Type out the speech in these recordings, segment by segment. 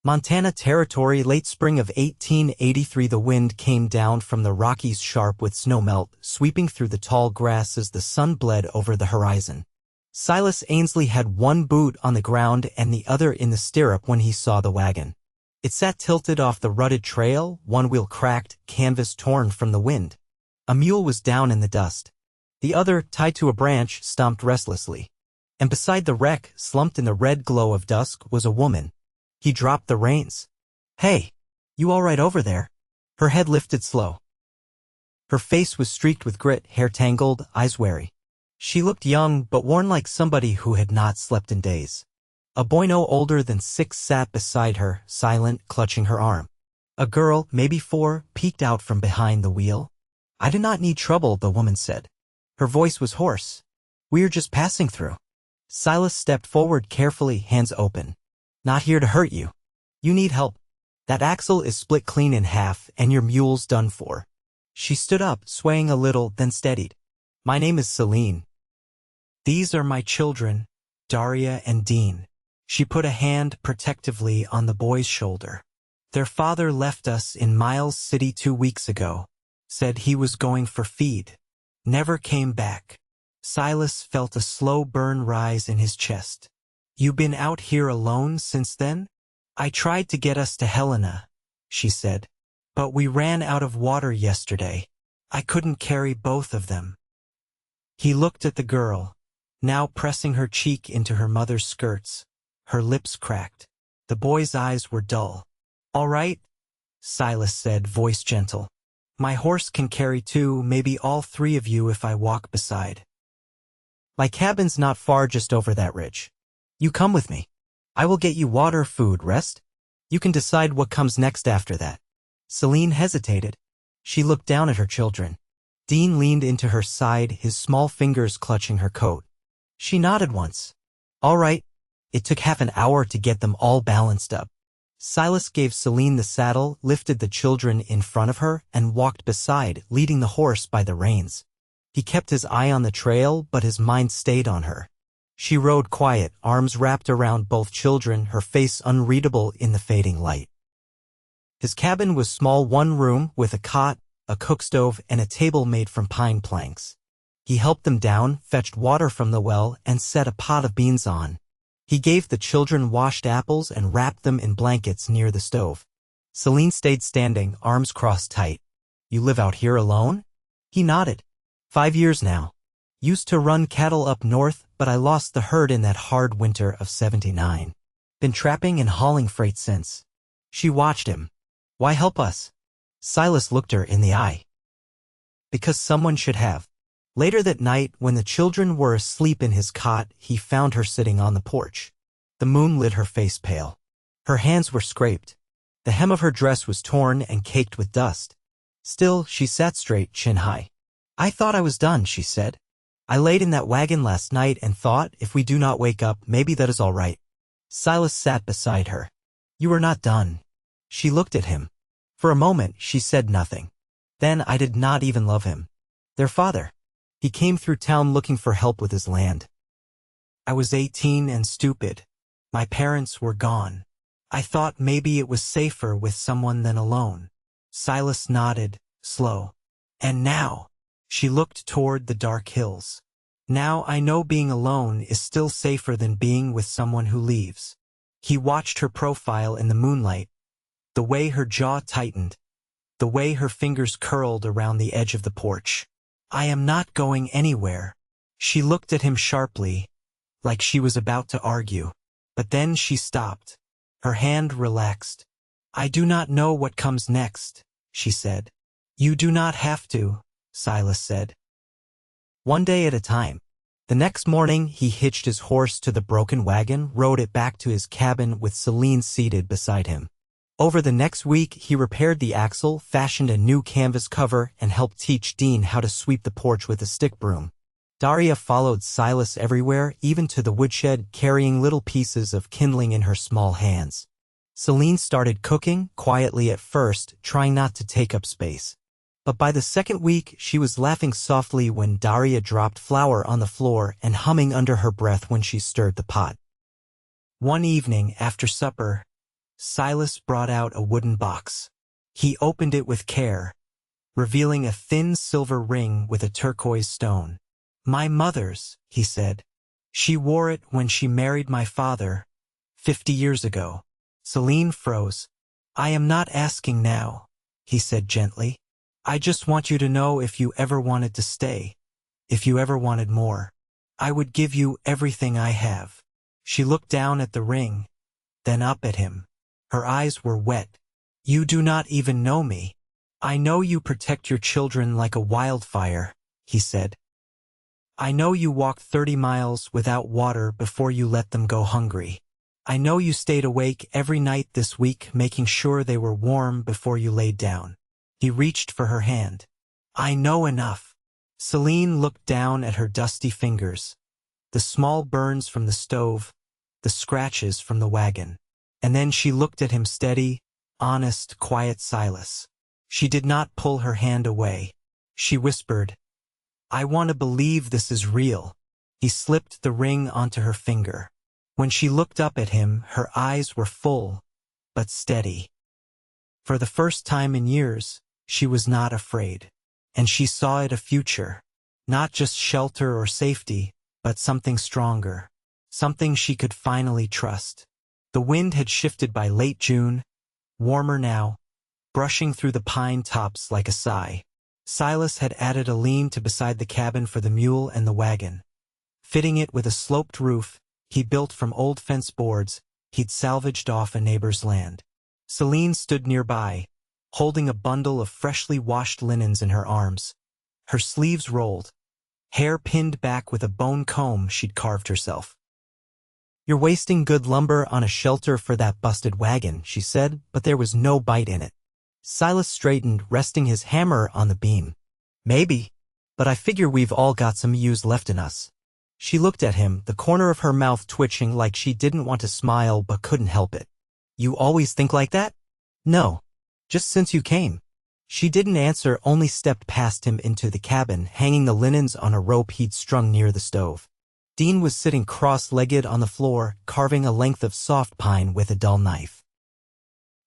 Montana Territory, late spring of 1883. The wind came down from the Rockies sharp with snowmelt, sweeping through the tall grass as the sun bled over the horizon. Silas Ainsley had one boot on the ground and the other in the stirrup when he saw the wagon. It sat tilted off the rutted trail, one wheel cracked, canvas torn from the wind. A mule was down in the dust. The other, tied to a branch, stomped restlessly. And beside the wreck, slumped in the red glow of dusk, was a woman. He dropped the reins. "Hey, you all right over there?" Her head lifted slow. Her face was streaked with grit, hair tangled, eyes wary. She looked young but worn, like somebody who had not slept in days. A boy no older than 6 sat beside her, silent, clutching her arm. A girl, maybe 4, peeked out from behind the wheel. "I do not need trouble," the woman said. Her voice was hoarse. "We are just passing through." Silas stepped forward carefully, hands open. "Not here to hurt you. You need help. That axle is split clean in half and your mule's done for." She stood up, swaying a little, then steadied. "My name is Selene. These are my children, Daria and Dean." She put a hand protectively on the boy's shoulder. "Their father left us in Miles City 2 weeks ago. Said he was going for feed. Never came back." Silas felt a slow burn rise in his chest. "You been out here alone since then?" "I tried to get us to Helena," she said. "But we ran out of water yesterday. I couldn't carry both of them." He looked at the girl, now pressing her cheek into her mother's skirts. Her lips cracked. The boy's eyes were dull. "All right," Silas said, voice gentle. "My horse can carry 2, maybe all 3 of you if I walk beside. My cabin's not far, just over that ridge. You come with me. I will get you water, food, rest. You can decide what comes next after that." Selene hesitated. She looked down at her children. Dean leaned into her side, his small fingers clutching her coat. She nodded once. "All right." It took half an hour to get them all balanced up. Silas gave Selene the saddle, lifted the children in front of her, and walked beside, leading the horse by the reins. He kept his eye on the trail, but his mind stayed on her. She rode quiet, arms wrapped around both children, her face unreadable in the fading light. His cabin was small, 1 room, with a cot, a cookstove, and a table made from pine planks. He helped them down, fetched water from the well, and set a pot of beans on. He gave the children washed apples and wrapped them in blankets near the stove. Selene stayed standing, arms crossed tight. "You live out here alone?" He nodded. 5 years now. Used to run cattle up north, but I lost the herd in that hard winter of 79. Been trapping and hauling freight since." She watched him. "Why help us?" Silas looked her in the eye. "Because someone should have." Later that night, when the children were asleep in his cot, he found her sitting on the porch. The moon lit her face pale. Her hands were scraped. The hem of her dress was torn and caked with dust. Still, she sat straight, chin high. "I thought I was done," she said. "I laid in that wagon last night and thought, if we do not wake up, maybe that is all right." Silas sat beside her. "You are not done." She looked at him. For a moment, she said nothing. "Then I did not even love him. Their father. He came through town looking for help with his land. I was 18 and stupid. My parents were gone. I thought maybe it was safer with someone than alone." Silas nodded, slow. "And now," she looked toward the dark hills. "Now I know being alone is still safer than being with someone who leaves." He watched her profile in the moonlight, the way her jaw tightened, the way her fingers curled around the edge of the porch. "I am not going anywhere." She looked at him sharply, like she was about to argue. But then she stopped. Her hand relaxed. "I do not know what comes next," she said. "You do not have to," Silas said. "One day at a time." The next morning, he hitched his horse to the broken wagon, rode it back to his cabin with Selene seated beside him. Over the next week, he repaired the axle, fashioned a new canvas cover, and helped teach Dean how to sweep the porch with a stick broom. Daria followed Silas everywhere, even to the woodshed, carrying little pieces of kindling in her small hands. Selene started cooking, quietly at first, trying not to take up space. But by the second week, she was laughing softly when Daria dropped flour on the floor and humming under her breath when she stirred the pot. One evening, after supper, Silas brought out a wooden box. He opened it with care, revealing a thin silver ring with a turquoise stone. "My mother's," he said. "She wore it when she married my father, 50 years ago." Selene froze. "I am not asking now," he said gently. "I just want you to know if you ever wanted to stay, if you ever wanted more, I would give you everything I have." She looked down at the ring, then up at him. Her eyes were wet. "You do not even know me. I know you protect your children like a wildfire," he said. "I know you walked 30 miles without water before you let them go hungry. I know you stayed awake every night this week making sure they were warm before you laid down." He reached for her hand. "I know enough." Selene looked down at her dusty fingers, the small burns from the stove, the scratches from the wagon. And then she looked at him steady, honest, quiet Silas. She did not pull her hand away. She whispered, "I want to believe this is real." He slipped the ring onto her finger. When she looked up at him, her eyes were full, but steady. For the first time in years, she was not afraid. And she saw it a future. Not just shelter or safety, but something stronger. Something she could finally trust. The wind had shifted by late June, warmer now, brushing through the pine tops like a sigh. Silas had added a lean to beside the cabin for the mule and the wagon. Fitting it with a sloped roof he built from old fence boards he'd salvaged off a neighbor's land. Selene stood nearby, holding a bundle of freshly washed linens in her arms. Her sleeves rolled, hair pinned back with a bone comb she'd carved herself. "You're wasting good lumber on a shelter for that busted wagon," she said, but there was no bite in it. Silas straightened, resting his hammer on the beam. "Maybe, but I figure we've all got some use left in us." She looked at him, the corner of her mouth twitching like she didn't want to smile but couldn't help it. "You always think like that?" "No. Just since you came." She didn't answer, only stepped past him into the cabin, hanging the linens on a rope he'd strung near the stove. Dean was sitting cross-legged on the floor, carving a length of soft pine with a dull knife.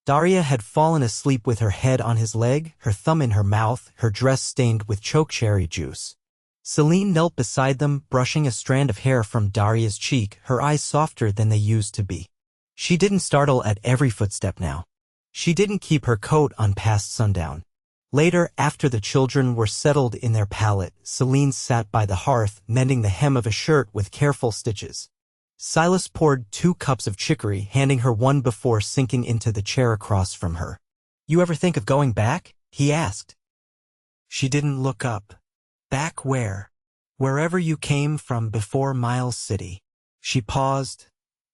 Daria had fallen asleep with her head on his leg, her thumb in her mouth, her dress stained with chokecherry juice. Selene knelt beside them, brushing a strand of hair from Daria's cheek, her eyes softer than they used to be. She didn't startle at every footstep now. She didn't keep her coat on past sundown. Later, after the children were settled in their pallet, Selene sat by the hearth, mending the hem of a shirt with careful stitches. Silas poured 2 cups of chicory, handing her one before sinking into the chair across from her. "You ever think of going back?" he asked. She didn't look up. "Back where?" "Wherever you came from before Miles City." She paused,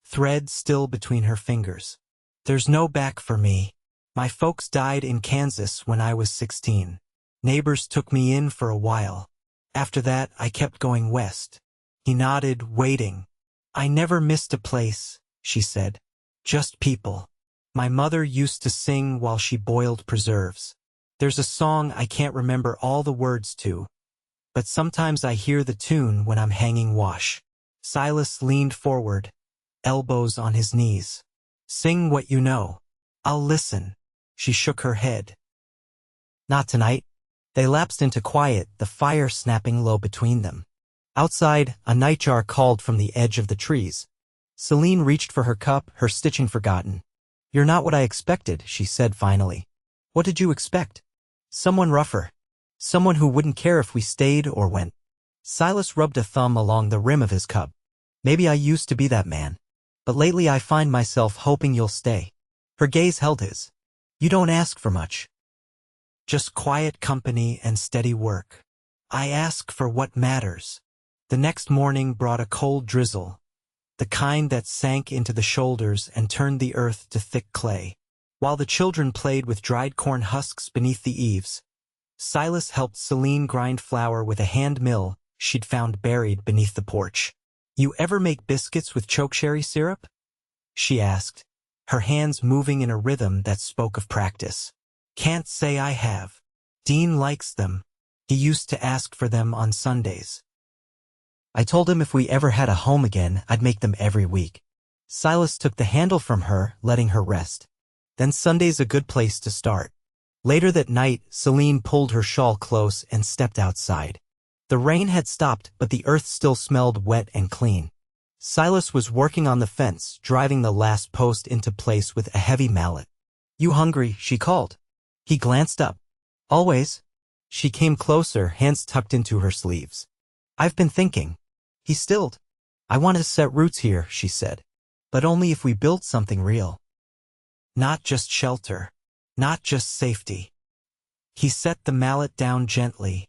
thread still between her fingers. "There's no back for me. My folks died in Kansas when I was 16. Neighbors took me in for a while. After that, I kept going west." He nodded, waiting. "I never missed a place," she said. "Just people. My mother used to sing while she boiled preserves. There's a song I can't remember all the words to, but sometimes I hear the tune when I'm hanging wash." Silas leaned forward, elbows on his knees. "Sing what you know. I'll listen." She shook her head. "Not tonight." They lapsed into quiet, the fire snapping low between them. Outside, a nightjar called from the edge of the trees. Selene reached for her cup, her stitching forgotten. "You're not what I expected," she said finally. "What did you expect?" "Someone rougher. Someone who wouldn't care if we stayed or went." Silas rubbed a thumb along the rim of his cup. "Maybe I used to be that man. But lately I find myself hoping you'll stay." Her gaze held his. "You don't ask for much. Just quiet company and steady work. I ask for what matters." The next morning brought a cold drizzle, the kind that sank into the shoulders and turned the earth to thick clay. While the children played with dried corn husks beneath the eaves, Silas helped Selene grind flour with a hand mill she'd found buried beneath the porch. "You ever make biscuits with chokecherry syrup?" she asked, her hands moving in a rhythm that spoke of practice. "Can't say I have. Dean likes them. He used to ask for them on Sundays. I told him if we ever had a home again, I'd make them every week." Silas took the handle from her, letting her rest. Then Sunday's a good place to start. Later that night, Selene pulled her shawl close and stepped outside. The rain had stopped, but the earth still smelled wet and clean. Silas was working on the fence, driving the last post into place with a heavy mallet. "You hungry?" she called. He glanced up. "Always." She came closer, hands tucked into her sleeves. "I've been thinking." He stilled. "I want to set roots here," she said. "But only if we build something real. Not just shelter. Not just safety." He set the mallet down gently,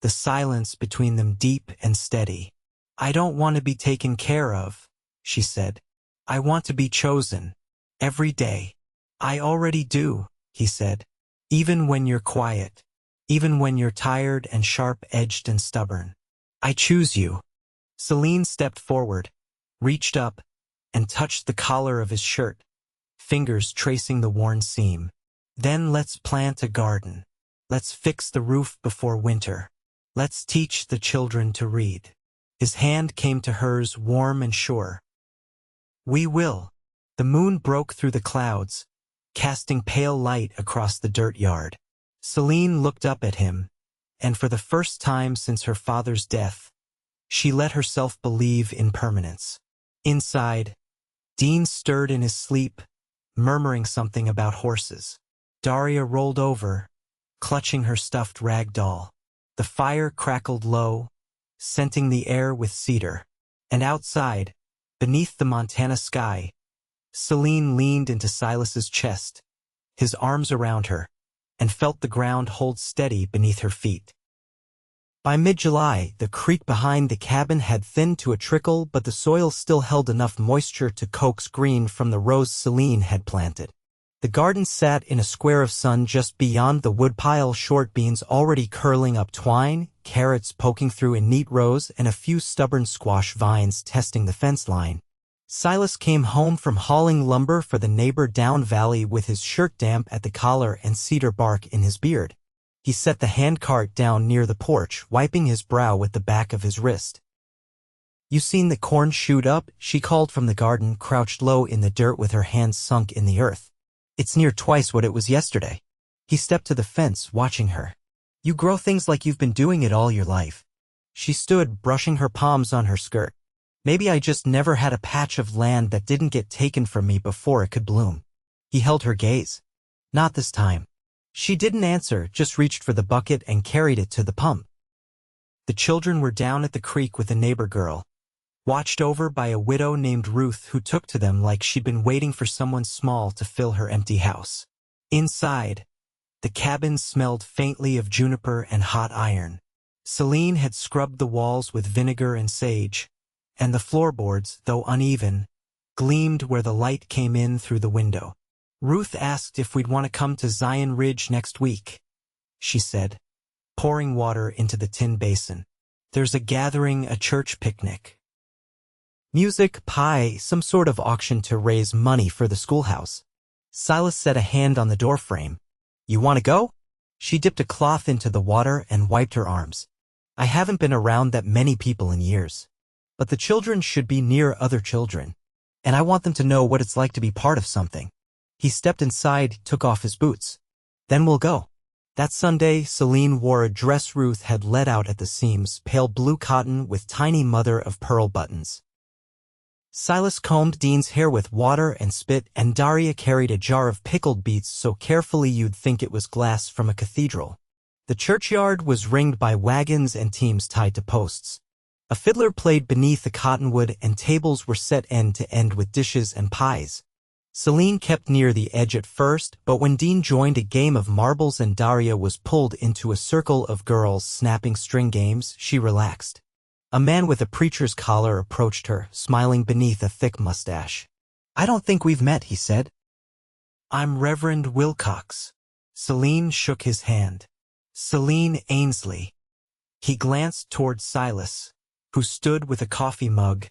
the silence between them deep and steady. "I don't want to be taken care of," she said. "I want to be chosen. Every day." "I already do," he said. "Even when you're quiet. Even when you're tired and sharp-edged and stubborn. I choose you." Selene stepped forward, reached up, and touched the collar of his shirt, fingers tracing the worn seam. "Then let's plant a garden. Let's fix the roof before winter. Let's teach the children to read." His hand came to hers, warm and sure. "We will." The moon broke through the clouds, casting pale light across the dirt yard. Selene looked up at him, and for the first time since her father's death, she let herself believe in permanence. Inside, Dean stirred in his sleep, murmuring something about horses. Daria rolled over, clutching her stuffed rag doll. The fire crackled low, scenting the air with cedar. And outside, beneath the Montana sky, Selene leaned into Silas's chest, his arms around her, and felt the ground hold steady beneath her feet. By mid-July, the creek behind the cabin had thinned to a trickle, but the soil still held enough moisture to coax green from the rows Selene had planted. The garden sat in a square of sun just beyond the woodpile, short beans already curling up twine, carrots poking through in neat rows, and a few stubborn squash vines testing the fence line. Silas came home from hauling lumber for the neighbor down valley with his shirt damp at the collar and cedar bark in his beard. He set the handcart down near the porch, wiping his brow with the back of his wrist. "You seen the corn shoot up?" she called from the garden, crouched low in the dirt with her hands sunk in the earth. "It's near twice what it was yesterday." He stepped to the fence, watching her. "You grow things like you've been doing it all your life." She stood, brushing her palms on her skirt. "Maybe I just never had a patch of land that didn't get taken from me before it could bloom." He held her gaze. "Not this time." She didn't answer, just reached for the bucket and carried it to the pump. The children were down at the creek with a neighbor girl, watched over by a widow named Ruth who took to them like she'd been waiting for someone small to fill her empty house. Inside, the cabin smelled faintly of juniper and hot iron. Selene had scrubbed the walls with vinegar and sage, and the floorboards, though uneven, gleamed where the light came in through the window. "Ruth asked if we'd want to come to Zion Ridge next week," she said, pouring water into the tin basin. "There's a gathering, a church picnic. Music, pie, some sort of auction to raise money for the schoolhouse." Silas set a hand on the doorframe. "You want to go?" She dipped a cloth into the water and wiped her arms. "I haven't been around that many people in years. But the children should be near other children. And I want them to know what it's like to be part of something." He stepped inside, took off his boots. "Then we'll go." That Sunday, Selene wore a dress Ruth had let out at the seams, pale blue cotton with tiny mother-of-pearl buttons. Silas combed Dean's hair with water and spit, and Daria carried a jar of pickled beets so carefully you'd think it was glass from a cathedral. The churchyard was ringed by wagons and teams tied to posts. A fiddler played beneath the cottonwood, and tables were set end to end with dishes and pies. Selene kept near the edge at first, but when Dean joined a game of marbles and Daria was pulled into a circle of girls snapping string games, she relaxed. A man with a preacher's collar approached her, smiling beneath a thick mustache. "I don't think we've met," he said. "I'm Reverend Wilcox." Selene shook his hand. "Silas Ainsley." He glanced toward Silas, who stood with a coffee mug,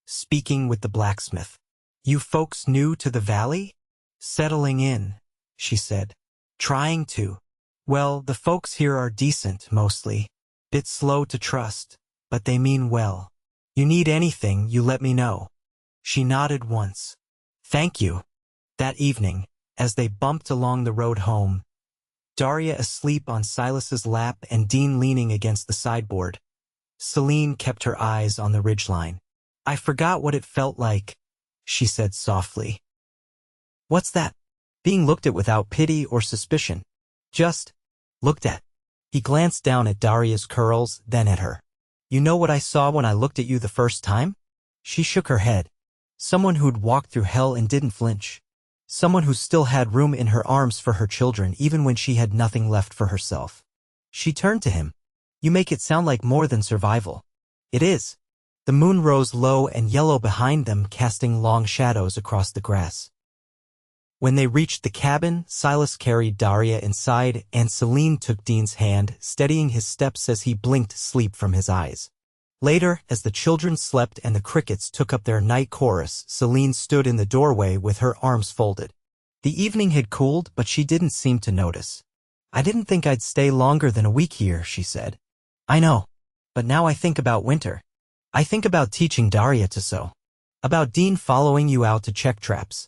speaking with the blacksmith. "You folks new to the valley?" "Settling in," she said. "Trying to. Well, the folks here are decent, mostly. Bit slow to trust, but they mean well. You need anything, you let me know." She nodded once. "Thank you." That evening, As they bumped along the road home, Daria asleep on Silas's lap and Dean leaning against the sideboard, Selene kept her eyes on the ridgeline. "I forgot what it felt like," she said softly. "What's that?" "Being looked at without pity or suspicion. Just looked at." He glanced down at Daria's curls, then at her. "You know what I saw when I looked at you the first time?" She shook her head. Someone who'd walked through hell and didn't flinch. Someone who still had room in her arms for her children even when she had nothing left for herself. She turned to him. "You make it sound like more than survival." "It is." The moon rose low and yellow behind them, casting long shadows across the grass. When they reached the cabin, Silas carried Daria inside, and Selene took Dean's hand, steadying his steps as he blinked sleep from his eyes. Later, as the children slept and the crickets took up their night chorus, Selene stood in the doorway with her arms folded. The evening had cooled, but she didn't seem to notice. "I didn't think I'd stay longer than a week here," she said. "I know. But now I think about winter. I think about teaching Daria to sew. About Dean following you out to check traps."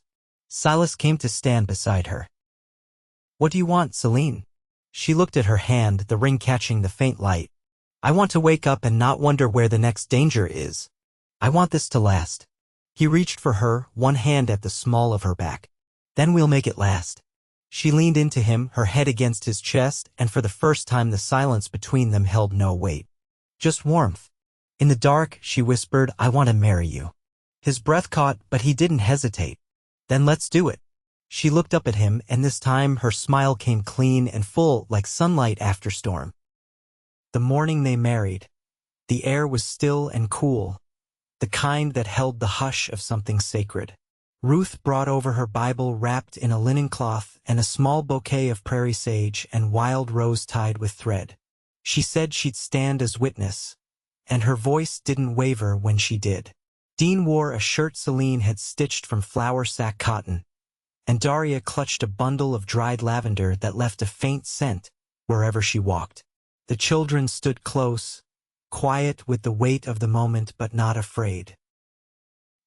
Silas came to stand beside her. "What do you want, Selene?" She looked at her hand, the ring catching the faint light. "I want to wake up and not wonder where the next danger is. I want this to last." He reached for her, one hand at the small of her back. "Then we'll make it last." She leaned into him, her head against his chest, and for the first time the silence between them held no weight. Just warmth. In the dark, she whispered, "I want to marry you." His breath caught, but he didn't hesitate. "Then let's do it." She looked up at him, and this time her smile came clean and full, like sunlight after storm. The morning they married, the air was still and cool, the kind that held the hush of something sacred. Ruth brought over her Bible wrapped in a linen cloth and a small bouquet of prairie sage and wild rose tied with thread. She said she'd stand as witness, and her voice didn't waver when she did. Dean wore a shirt Selene had stitched from flour sack cotton, and Daria clutched a bundle of dried lavender that left a faint scent wherever she walked. The children stood close, quiet with the weight of the moment but not afraid.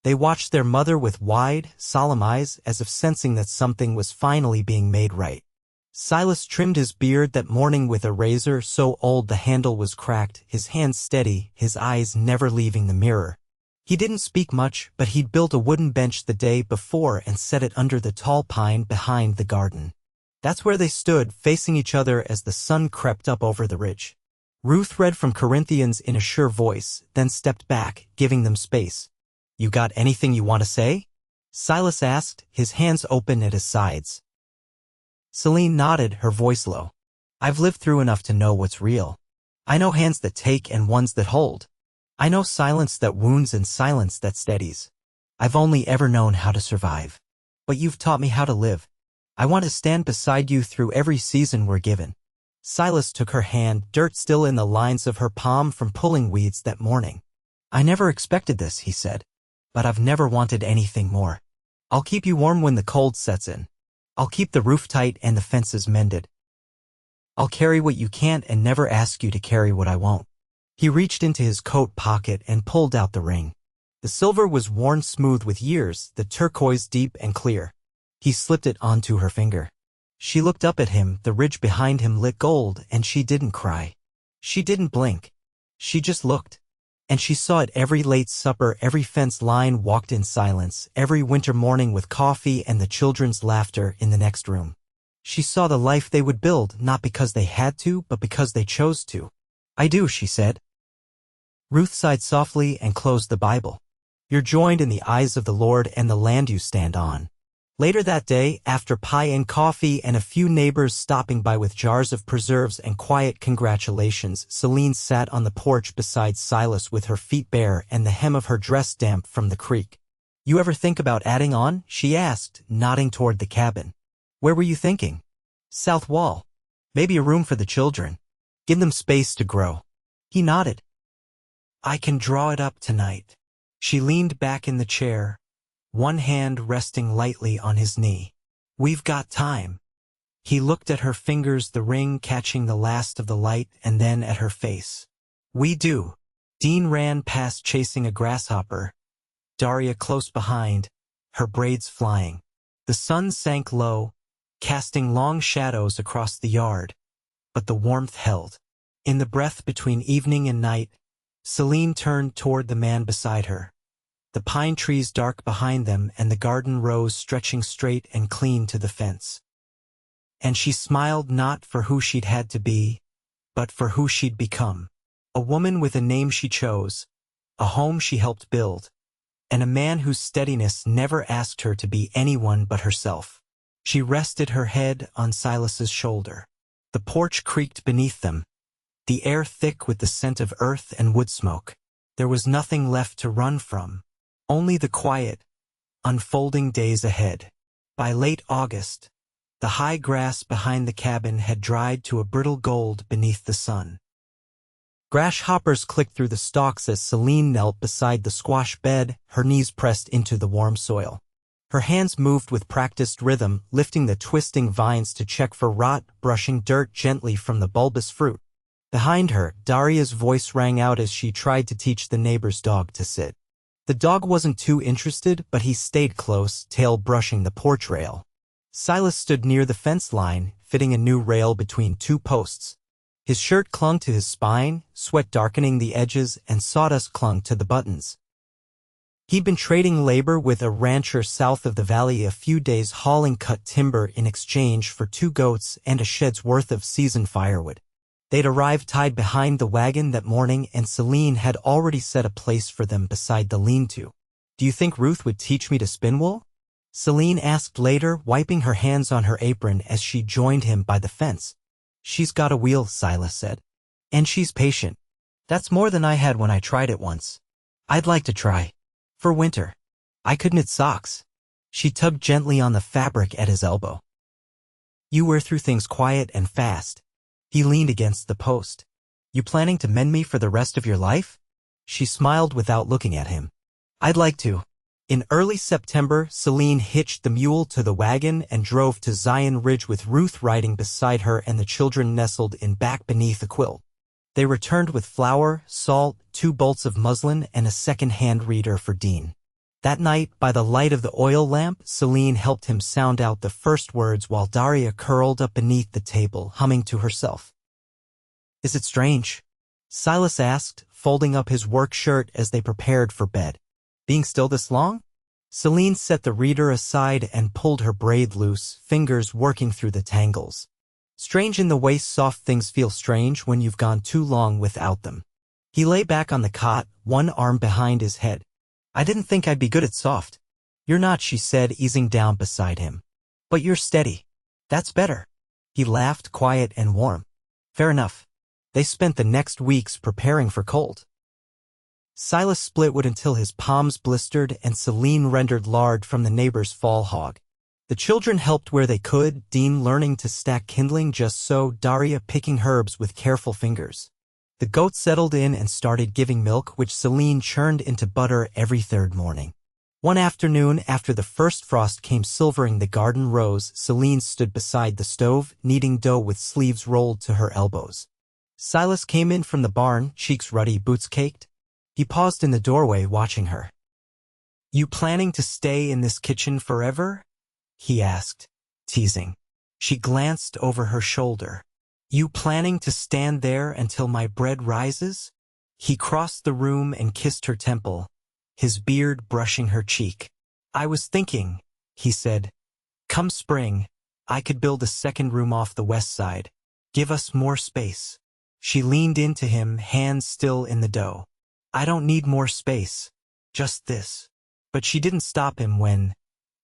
They watched their mother with wide, solemn eyes as if sensing that something was finally being made right. Silas trimmed his beard that morning with a razor so old the handle was cracked, his hands steady, his eyes never leaving the mirror. He didn't speak much, but he'd built a wooden bench the day before and set it under the tall pine behind the garden. That's where they stood, facing each other as the sun crept up over the ridge. Ruth read from Corinthians in a sure voice, then stepped back, giving them space. "You got anything you want to say?" Silas asked, his hands open at his sides. Selene nodded, her voice low. "I've lived through enough to know what's real. I know hands that take and ones that hold. I know silence that wounds and silence that steadies. I've only ever known how to survive. But you've taught me how to live. I want to stand beside you through every season we're given." Silas took her hand, dirt still in the lines of her palm from pulling weeds that morning. "I never expected this," he said. "But I've never wanted anything more. I'll keep you warm when the cold sets in. I'll keep the roof tight and the fences mended. I'll carry what you can't and never ask you to carry what I won't." He reached into his coat pocket and pulled out the ring. The silver was worn smooth with years, the turquoise deep and clear. He slipped it onto her finger. She looked up at him, the ridge behind him lit gold, and she didn't cry. She didn't blink. She just looked. And she saw it every late supper, every fence line walked in silence, every winter morning with coffee and the children's laughter in the next room. She saw the life they would build, not because they had to, but because they chose to. "I do," she said. Ruth sighed softly and closed the Bible. "You're joined in the eyes of the Lord and the land you stand on." Later that day, after pie and coffee and a few neighbors stopping by with jars of preserves and quiet congratulations, Selene sat on the porch beside Silas with her feet bare and the hem of her dress damp from the creek. "You ever think about adding on?" she asked, nodding toward the cabin. "Where were you thinking?" "South wall. Maybe a room for the children. Give them space to grow." He nodded. "I can draw it up tonight." She leaned back in the chair, one hand resting lightly on his knee. "We've got time." He looked at her fingers, the ring catching the last of the light, and then at her face. "We do." Dean ran past chasing a grasshopper, Daria close behind, her braids flying. The sun sank low, casting long shadows across the yard, but the warmth held. In the breath between evening and night, Selene turned toward the man beside her. The pine trees dark behind them and the garden rose stretching straight and clean to the fence. And she smiled not for who she'd had to be, but for who she'd become. A woman with a name she chose, a home she helped build, and a man whose steadiness never asked her to be anyone but herself. She rested her head on Silas's shoulder. The porch creaked beneath them, the air thick with the scent of earth and wood smoke. There was nothing left to run from, only the quiet, unfolding days ahead. By late August, the high grass behind the cabin had dried to a brittle gold beneath the sun. Grasshoppers clicked through the stalks as Selene knelt beside the squash bed, her knees pressed into the warm soil. Her hands moved with practiced rhythm, lifting the twisting vines to check for rot, brushing dirt gently from the bulbous fruit. Behind her, Daria's voice rang out as she tried to teach the neighbor's dog to sit. The dog wasn't too interested, but he stayed close, tail brushing the porch rail. Silas stood near the fence line, fitting a new rail between two posts. His shirt clung to his spine, sweat darkening the edges, and sawdust clung to the buttons. He'd been trading labor with a rancher south of the valley, a few days hauling cut timber in exchange for 2 goats and a shed's worth of seasoned firewood. They'd arrived tied behind the wagon that morning, and Selene had already set a place for them beside the lean-to. "Do you think Ruth would teach me to spin wool?" Selene asked later, wiping her hands on her apron as she joined him by the fence. "She's got a wheel," Silas said. "And she's patient. That's more than I had when I tried it once. I'd like to try. For winter. I could knit socks." She tugged gently on the fabric at his elbow. "You wear through things quiet and fast." He leaned against the post. "You planning to mend me for the rest of your life?" She smiled without looking at him. "I'd like to." In early September, Selene hitched the mule to the wagon and drove to Zion Ridge with Ruth riding beside her and the children nestled in back beneath a quilt. They returned with flour, salt, 2 bolts of muslin, and a second-hand reader for Dean. That night, by the light of the oil lamp, Selene helped him sound out the first words while Daria curled up beneath the table, humming to herself. "Is it strange?" Silas asked, folding up his work shirt as they prepared for bed. "Being still this long?" Selene set the reader aside and pulled her braid loose, fingers working through the tangles. "Strange in the way soft things feel strange when you've gone too long without them." He lay back on the cot, one arm behind his head. "I didn't think I'd be good at soft." "You're not," she said, easing down beside him. "But you're steady. That's better." He laughed, quiet and warm. "Fair enough." They spent the next weeks preparing for cold. Silas split wood until his palms blistered, and Selene rendered lard from the neighbor's fall hog. The children helped where they could, Dean learning to stack kindling just so, Daria picking herbs with careful fingers. The goat settled in and started giving milk, which Selene churned into butter every 3rd morning. One afternoon, after the first frost came silvering the garden rose, Selene stood beside the stove, kneading dough with sleeves rolled to her elbows. Silas came in from the barn, cheeks ruddy, boots caked. He paused in the doorway, watching her. "You planning to stay in this kitchen forever?" he asked, teasing. She glanced over her shoulder. "You planning to stand there until my bread rises?" He crossed the room and kissed her temple, his beard brushing her cheek. "I was thinking," he said, "come spring, I could build a 2nd room off the west side. Give us more space." She leaned into him, hands still in the dough. "I don't need more space, just this." But she didn't stop him when,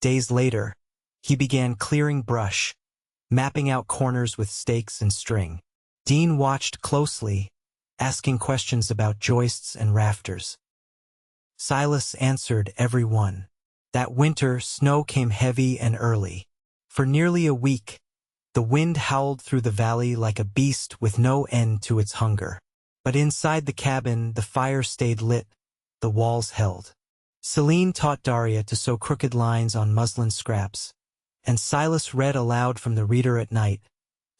days later, he began clearing brush, mapping out corners with stakes and string. Dean watched closely, asking questions about joists and rafters. Silas answered every one. That winter, snow came heavy and early. For nearly a week, the wind howled through the valley like a beast with no end to its hunger. But inside the cabin, the fire stayed lit, the walls held. Selene taught Daria to sew crooked lines on muslin scraps, and Silas read aloud from the reader at night,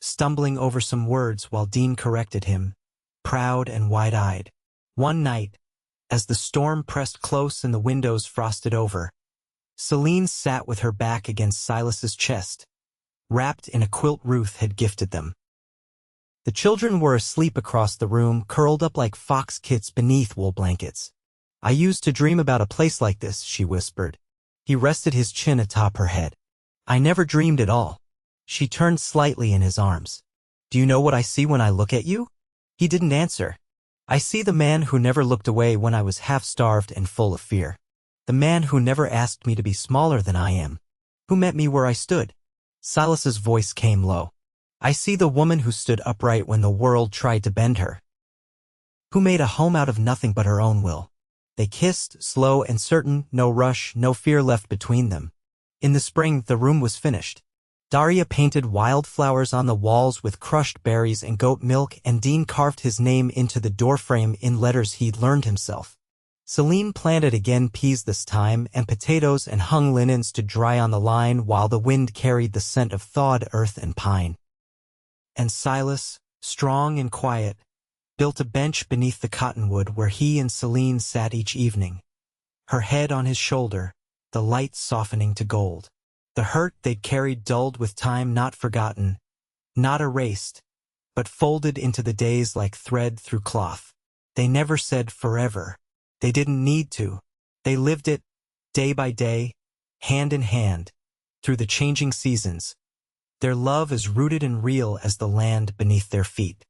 stumbling over some words while Dean corrected him, proud and wide-eyed. One night, as the storm pressed close and the windows frosted over, Selene sat with her back against Silas's chest, wrapped in a quilt Ruth had gifted them. The children were asleep across the room, curled up like fox kits beneath wool blankets. "I used to dream about a place like this," she whispered. He rested his chin atop her head. "I never dreamed at all." She turned slightly in his arms. "Do you know what I see when I look at you?" He didn't answer. "I see the man who never looked away when I was half-starved and full of fear. The man who never asked me to be smaller than I am. Who met me where I stood." Silas's voice came low. "I see the woman who stood upright when the world tried to bend her. Who made a home out of nothing but her own will." They kissed, slow and certain, no rush, no fear left between them. In the spring, the room was finished. Daria painted wildflowers on the walls with crushed berries and goat milk, and Dean carved his name into the doorframe in letters he'd learned himself. Selene planted again peas this time, and potatoes, and hung linens to dry on the line while the wind carried the scent of thawed earth and pine. And Silas, strong and quiet, built a bench beneath the cottonwood where he and Selene sat each evening, her head on his shoulder, the light softening to gold. The hurt they'd carried dulled with time, not forgotten, not erased, but folded into the days like thread through cloth. They never said forever. They didn't need to. They lived it, day by day, hand in hand, through the changing seasons, their love as rooted and real as the land beneath their feet.